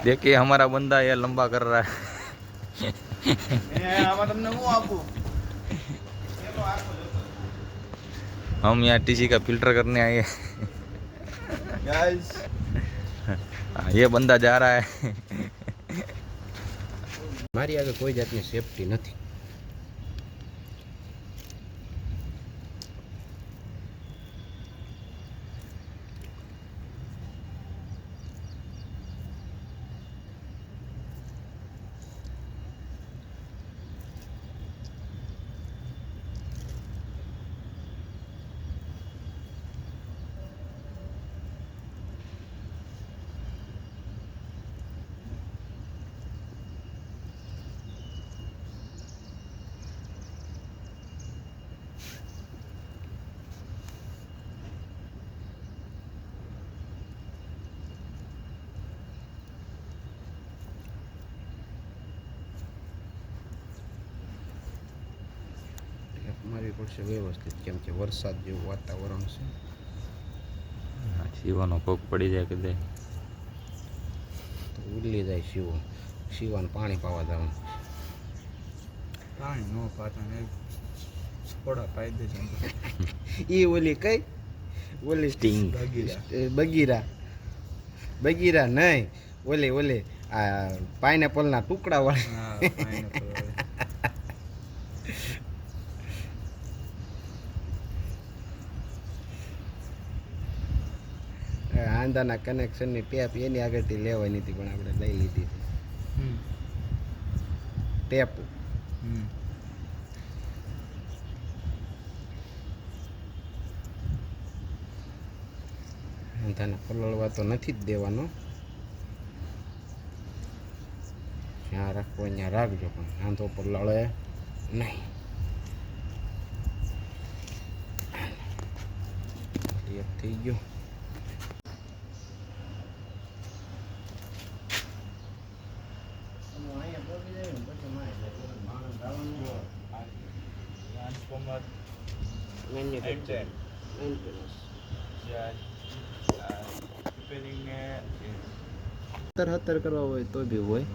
देखिए हमारा बंदा ये लंबा कर रहा है। हम यहाँ टीसी का फिल्टर करने आए हैं। गाइस ये बंदा जा रहा है। મારી આગળ કોઈ જાતની સેફટી નથી. મારવી પડશે વ્યવસ્થિત, કેમ કે વરસાદ જેવું વાતાવરણ છે. શિવાનો કોક પડી જાય કદે તો ઉડલી જાય શિવો. શિવાને પાણી પાવા જવાનું. પાણી નો પાતા ને થોડા પાઈ દે છે. એ ઓલી કઈ ઓલી સ્ટિંગ બગીરા બગીરા નહીં, ઓલી ઓલી આ પાઇનેપલના ટુકડા વાળી. હા પાઇનેપલ આંધાના કનેક્શનની ટેપ એની આગળથી લેવાની હતી, પણ આપણે લઈ લીધી ટેપ. આંધાને પલળવા તો નથી જ દેવાનો, જ્યાં રાખવો ત્યાં રાખજો, પણ આંધો પલળે નહીં. ટેપ થઈ ગયો. તરહત્તર કરવા હોય તો બી હોય.